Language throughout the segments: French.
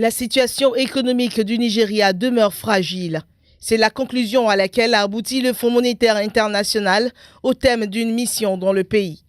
La situation économique du Nigeria demeure fragile. C'est la conclusion à laquelle a abouti le Fonds monétaire international au thème d'une mission dans le pays.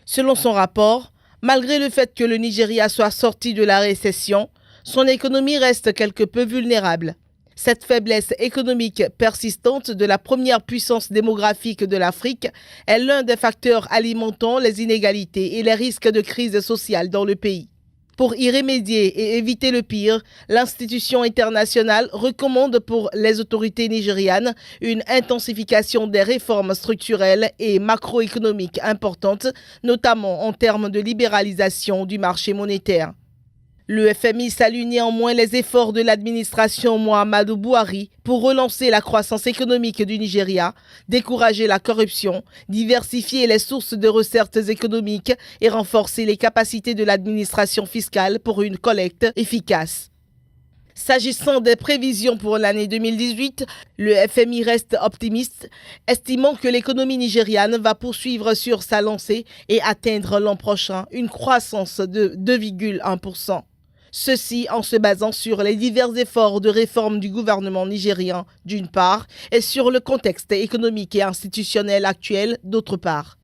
Selon son rapport, malgré le fait que le Nigeria soit sorti de la récession, son économie reste quelque peu vulnérable. Cette faiblesse économique persistante de la première puissance démographique de l'Afrique est l'un des facteurs alimentant les inégalités et les risques de crise sociale dans le pays. Pour y remédier et éviter le pire, l'institution internationale recommande pour les autorités nigérianes une intensification des réformes structurelles et macroéconomiques importantes, notamment en termes de libéralisation du marché monétaire. Le FMI salue néanmoins les efforts de l'administration Muhammadu Buhari pour relancer la croissance économique du Nigeria, décourager la corruption, diversifier les sources de recettes économiques et renforcer les capacités de l'administration fiscale pour une collecte efficace. S'agissant des prévisions pour l'année 2018, le FMI reste optimiste, estimant que l'économie nigériane va poursuivre sur sa lancée et atteindre l'an prochain une croissance de 2,1%. Ceci en se basant sur les divers efforts de réforme du gouvernement nigérien d'une part et sur le contexte économique et institutionnel actuel d'autre part.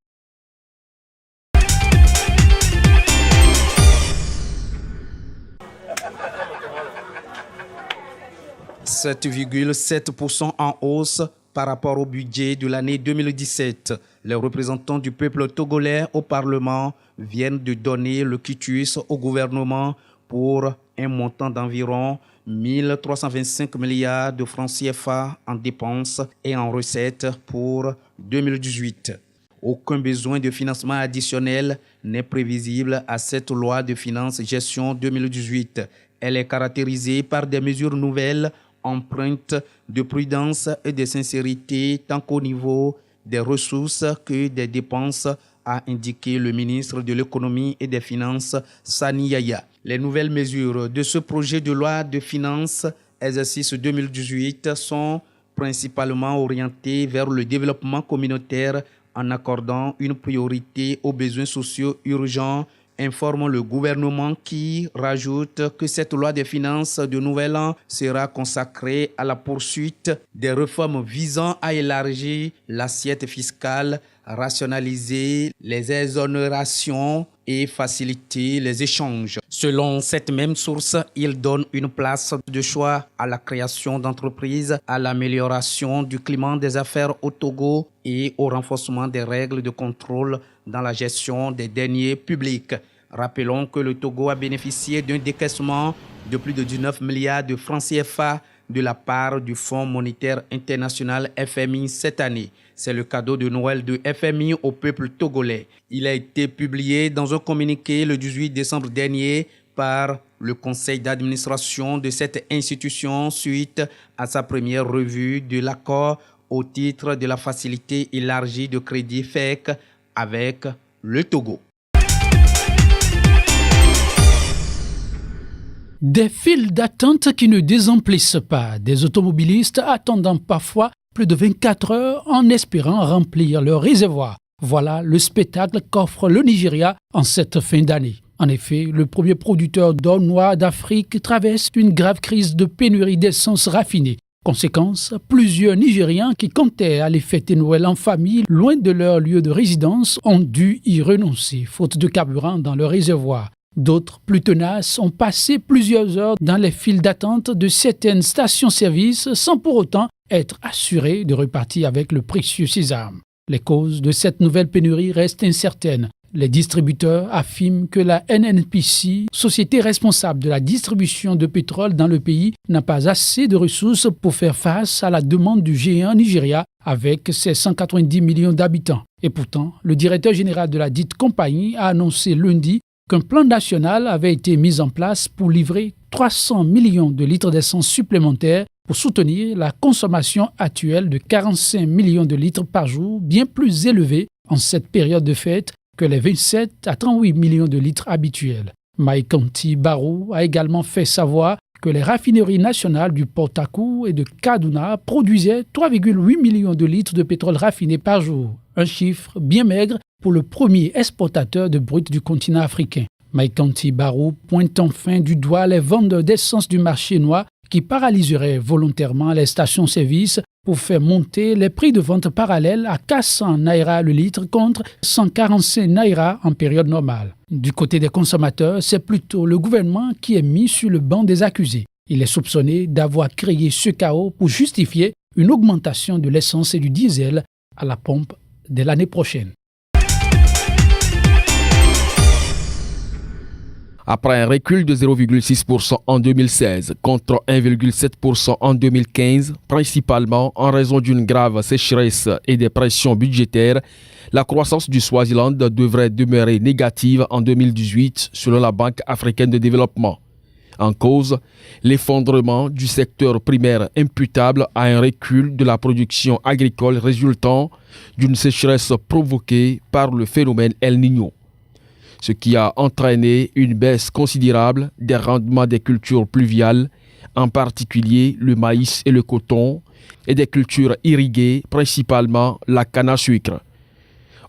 « 7,7% en hausse par rapport au budget de l'année 2017. Les représentants du peuple togolais au Parlement viennent de donner le quitus au gouvernement pour un montant d'environ 1 325 milliards de francs CFA en dépenses et en recettes pour 2018. Aucun besoin de financement additionnel n'est prévisible à cette loi de finances gestion 2018. Elle est caractérisée par des mesures nouvelles empreintes de prudence et de sincérité tant qu'au niveau des ressources que des dépenses, a indiqué le ministre de l'Économie et des Finances, Sani Yaya. Les nouvelles mesures de ce projet de loi de finances exercice 2018 sont principalement orientées vers le développement communautaire en accordant une priorité aux besoins sociaux urgents, informe le gouvernement qui rajoute que cette loi des finances de nouvel an sera consacrée à la poursuite des réformes visant à élargir l'assiette fiscale, rationaliser les exonérations et faciliter les échanges. Selon cette même source, il donne une place de choix à la création d'entreprises, à l'amélioration du climat des affaires au Togo et au renforcement des règles de contrôle dans la gestion des deniers publics. Rappelons que le Togo a bénéficié d'un décaissement de plus de 19 milliards de francs CFA de la part du Fonds monétaire international FMI cette année. C'est le cadeau de Noël de FMI au peuple togolais. Il a été publié dans un communiqué le 18 décembre dernier par le conseil d'administration de cette institution suite à sa première revue de l'accord au titre de la facilité élargie de crédit FEC avec le Togo. Des files d'attente qui ne désemplissent pas, des automobilistes attendant parfois plus de 24 heures en espérant remplir leur réservoir. Voilà le spectacle qu'offre le Nigeria en cette fin d'année. En effet, le premier producteur d'or noir d'Afrique traverse une grave crise de pénurie d'essence raffinée. Conséquence, plusieurs Nigériens qui comptaient aller fêter Noël en famille, loin de leur lieu de résidence, ont dû y renoncer, faute de carburant dans leur réservoir. D'autres, plus tenaces, ont passé plusieurs heures dans les files d'attente de certaines stations-service sans pour autant être assurés de repartir avec le précieux sésame. Les causes de cette nouvelle pénurie restent incertaines. Les distributeurs affirment que la NNPC, société responsable de la distribution de pétrole dans le pays, n'a pas assez de ressources pour faire face à la demande du géant Nigeria avec ses 190 millions d'habitants. Et pourtant, le directeur général de la dite compagnie a annoncé lundi qu'un plan national avait été mis en place pour livrer 300 millions de litres d'essence supplémentaires pour soutenir la consommation actuelle de 45 millions de litres par jour, bien plus élevée en cette période de fête que les 27 à 38 millions de litres habituels. Maikanti Barrow a également fait savoir que les raffineries nationales du Port-Harcourt et de Kaduna produisaient 3,8 millions de litres de pétrole raffiné par jour, un chiffre bien maigre pour le premier exportateur de brut du continent africain. Maikanti Barou pointe enfin du doigt les vendeurs d'essence du marché noir qui paralyseraient volontairement les stations-service pour faire monter les prix de vente parallèles à 400 naira le litre contre 145 naira en période normale. Du côté des consommateurs, c'est plutôt le gouvernement qui est mis sur le banc des accusés. Il est soupçonné d'avoir créé ce chaos pour justifier une augmentation de l'essence et du diesel à la pompe dès l'année prochaine. Après un recul de 0,6% en 2016 contre 1,7% en 2015, principalement en raison d'une grave sécheresse et des pressions budgétaires, la croissance du Swaziland devrait demeurer négative en 2018 selon la Banque africaine de développement. En cause, l'effondrement du secteur primaire imputable à un recul de la production agricole résultant d'une sécheresse provoquée par le phénomène El Niño, ce qui a entraîné une baisse considérable des rendements des cultures pluviales, en particulier le maïs et le coton, et des cultures irriguées, principalement la canne à sucre.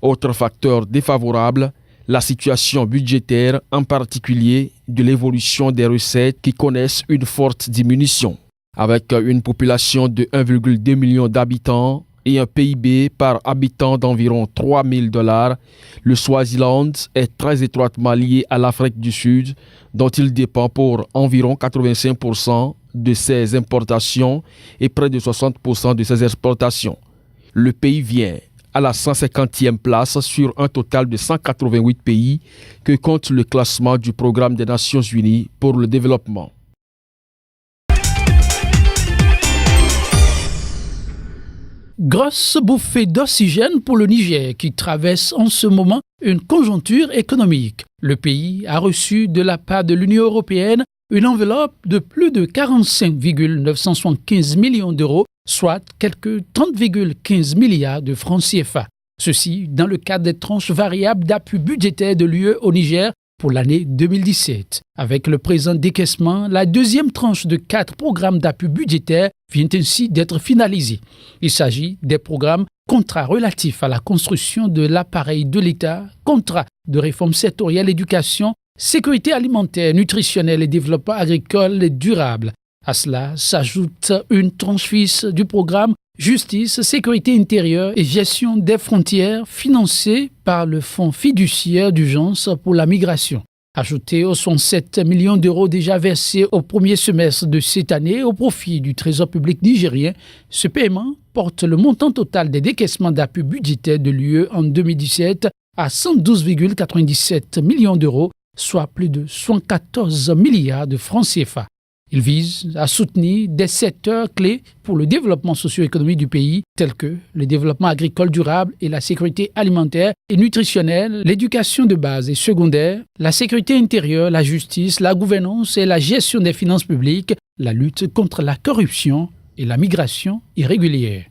Autre facteur défavorable, la situation budgétaire, en particulier de l'évolution des recettes qui connaissent une forte diminution. Avec une population de 1,2 million d'habitants et un PIB par habitant d'environ $3 000, le Swaziland est très étroitement lié à l'Afrique du Sud, dont il dépend pour environ 85% de ses importations et près de 60% de ses exportations. Le pays vient à la 150e place sur un total de 188 pays que compte le classement du Programme des Nations Unies pour le développement. Grosse bouffée d'oxygène pour le Niger qui traverse en ce moment une conjoncture économique. Le pays a reçu de la part de l'Union européenne une enveloppe de plus de 45,975 millions d'euros, soit quelques 30,15 milliards de francs CFA. Ceci dans le cadre des tranches variables d'appui budgétaire de l'UE au Niger pour l'année 2017. Avec le présent décaissement, la deuxième tranche de 4 programmes d'appui budgétaire vient ainsi d'être finalisée. Il s'agit des programmes contrats relatifs à la construction de l'appareil de l'État, contrats de réforme sectorielle, éducation, sécurité alimentaire, nutritionnelle et développement agricole et durable. À cela s'ajoute une tranche fixe du programme Justice, sécurité intérieure et gestion des frontières financée par le Fonds fiduciaire d'urgence pour la migration. Ajouté aux 67 millions d'euros déjà versés au premier semestre de cette année au profit du Trésor public nigérien, ce paiement porte le montant total des décaissements d'appui budgétaire de l'UE en 2017 à 112,97 millions d'euros, soit plus de 114 milliards de francs CFA. Il vise à soutenir des secteurs clés pour le développement socio-économique du pays, tels que le développement agricole durable et la sécurité alimentaire et nutritionnelle, l'éducation de base et secondaire, la sécurité intérieure, la justice, la gouvernance et la gestion des finances publiques, la lutte contre la corruption et la migration irrégulière.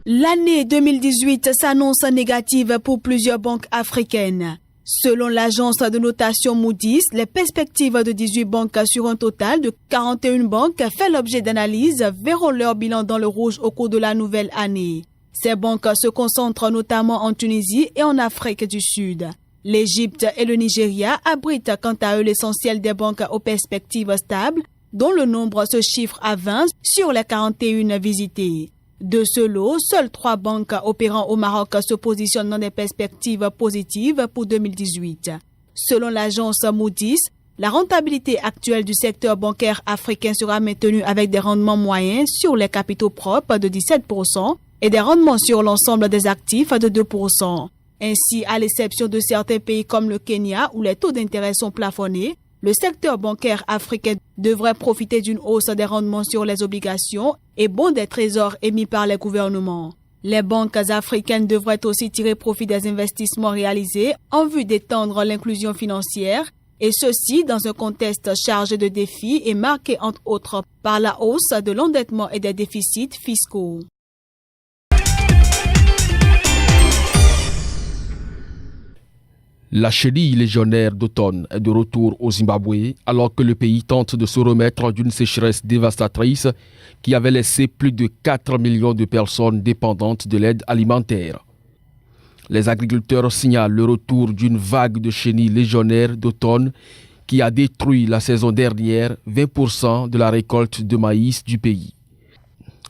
L'année 2018 s'annonce négative pour plusieurs banques africaines. Selon l'agence de notation Moody's, les perspectives de 18 banques sur un total de 41 banques fait l'objet d'analyse verront leur bilan dans le rouge au cours de la nouvelle année. Ces banques se concentrent notamment en Tunisie et en Afrique du Sud. L'Égypte et le Nigeria abritent quant à eux l'essentiel des banques aux perspectives stables, dont le nombre se chiffre à 20 sur les 41 visitées. De ce lot, seules 3 banques opérant au Maroc se positionnent dans des perspectives positives pour 2018. Selon l'agence Moody's, la rentabilité actuelle du secteur bancaire africain sera maintenue avec des rendements moyens sur les capitaux propres de 17% et des rendements sur l'ensemble des actifs de 2%. Ainsi, à l'exception de certains pays comme le Kenya où les taux d'intérêt sont plafonnés, le secteur bancaire africain devrait profiter d'une hausse des rendements sur les obligations et bons des trésors émis par les gouvernements. Les banques africaines devraient aussi tirer profit des investissements réalisés en vue d'étendre l'inclusion financière, et ceci dans un contexte chargé de défis et marqué entre autres par la hausse de l'endettement et des déficits fiscaux. La chenille légionnaire d'automne est de retour au Zimbabwe alors que le pays tente de se remettre d'une sécheresse dévastatrice qui avait laissé plus de 4 millions de personnes dépendantes de l'aide alimentaire. Les agriculteurs signalent le retour d'une vague de chenilles légionnaires d'automne qui a détruit la saison dernière 20% de la récolte de maïs du pays.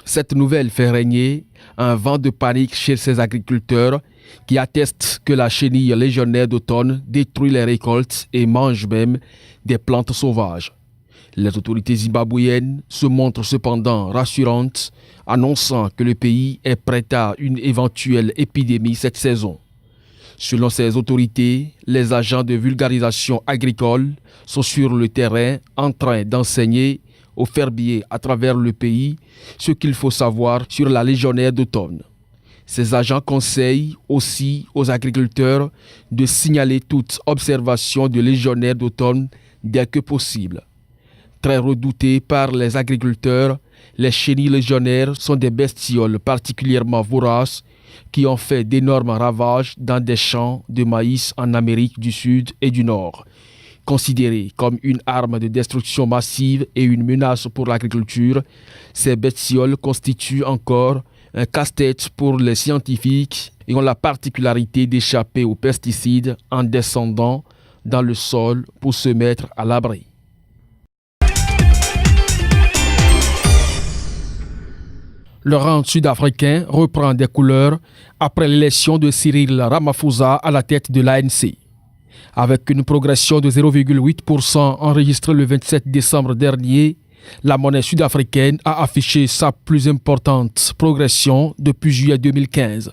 Cette nouvelle fait régner un vent de panique chez ces agriculteurs qui attestent que la chenille légionnaire d'automne détruit les récoltes et mange même des plantes sauvages. Les autorités zimbabwéennes se montrent cependant rassurantes, annonçant que le pays est prêt à une éventuelle épidémie cette saison. Selon ces autorités, les agents de vulgarisation agricole sont sur le terrain en train d'enseigner aux fermiers à travers le pays ce qu'il faut savoir sur la légionnaire d'automne. Ces agents conseillent aussi aux agriculteurs de signaler toute observation de légionnaire d'automne dès que possible. Très redoutées par les agriculteurs, les chenilles légionnaires sont des bestioles particulièrement voraces qui ont fait d'énormes ravages dans des champs de maïs en Amérique du Sud et du Nord. Considérées comme une arme de destruction massive et une menace pour l'agriculture, ces bestioles constituent encore un casse-tête pour les scientifiques et ont la particularité d'échapper aux pesticides en descendant dans le sol pour se mettre à l'abri. Le rang sud-africain reprend des couleurs après l'élection de Cyril Ramaphosa à la tête de l'ANC. Avec une progression de 0,8% enregistrée le 27 décembre dernier, la monnaie sud-africaine a affiché sa plus importante progression depuis juillet 2015.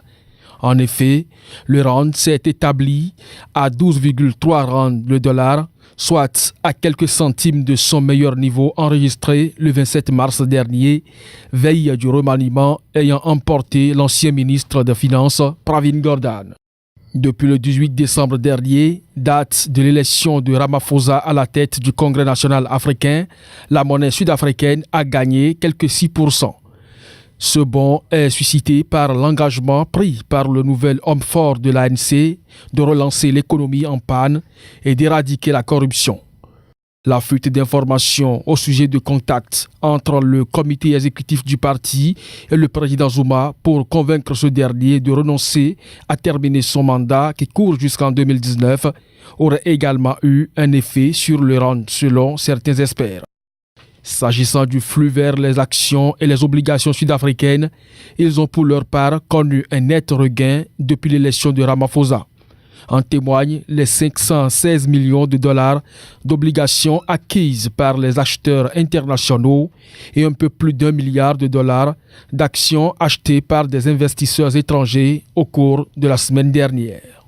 En effet, le rand s'est établi à 12,3 rands le dollar, soit à quelques centimes de son meilleur niveau enregistré le 27 mars dernier, veille du remaniement ayant emporté l'ancien ministre des Finances Pravin Gordhan. Depuis le 18 décembre dernier, date de l'élection de Ramaphosa à la tête du Congrès national africain, la monnaie sud-africaine a gagné quelques 6%. Ce bond est suscité par l'engagement pris par le nouvel homme fort de l'ANC de relancer l'économie en panne et d'éradiquer la corruption. La fuite d'informations au sujet de contacts entre le comité exécutif du parti et le président Zuma pour convaincre ce dernier de renoncer à terminer son mandat qui court jusqu'en 2019 aurait également eu un effet sur le rand selon certains experts. S'agissant du flux vers les actions et les obligations sud-africaines, ils ont pour leur part connu un net regain depuis l'élection de Ramaphosa. En témoignent les 516 millions de dollars d'obligations acquises par les acheteurs internationaux et un peu plus d'1 milliard de dollars d'actions achetées par des investisseurs étrangers au cours de la semaine dernière.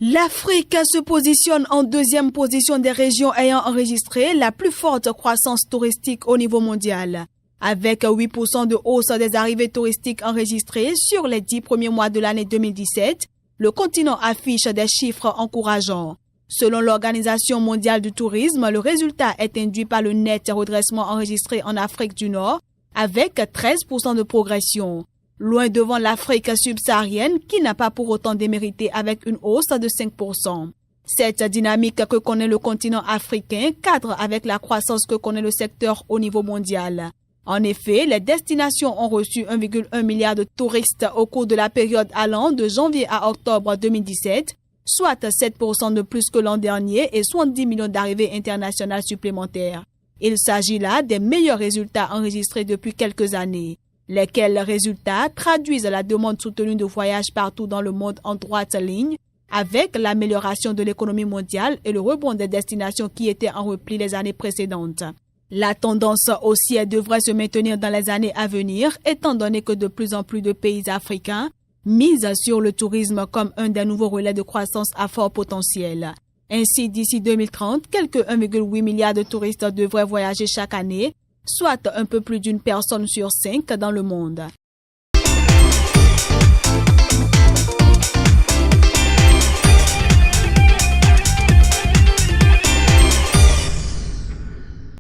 L'Afrique se positionne en deuxième position des régions ayant enregistré la plus forte croissance touristique au niveau mondial. Avec 8% de hausse des arrivées touristiques enregistrées sur les 10 premiers mois de l'année 2017, le continent affiche des chiffres encourageants. Selon l'Organisation mondiale du tourisme, le résultat est induit par le net redressement enregistré en Afrique du Nord, avec 13% de progression. Loin devant l'Afrique subsaharienne qui n'a pas pour autant démérité avec une hausse de 5%. Cette dynamique que connaît le continent africain cadre avec la croissance que connaît le secteur au niveau mondial. En effet, les destinations ont reçu 1,1 milliard de touristes au cours de la période allant de janvier à octobre 2017, soit 7% de plus que l'an dernier et 70 millions d'arrivées internationales supplémentaires. Il s'agit là des meilleurs résultats enregistrés depuis quelques années. Lesquels résultats traduisent la demande soutenue de voyages partout dans le monde en droite ligne, avec l'amélioration de l'économie mondiale et le rebond des destinations qui étaient en repli les années précédentes. La tendance haussière devrait se maintenir dans les années à venir, étant donné que de plus en plus de pays africains misent sur le tourisme comme un des nouveaux relais de croissance à fort potentiel. Ainsi, d'ici 2030, quelques 1,8 milliard de touristes devraient voyager chaque année, soit un peu plus d'une personne sur 5 dans le monde.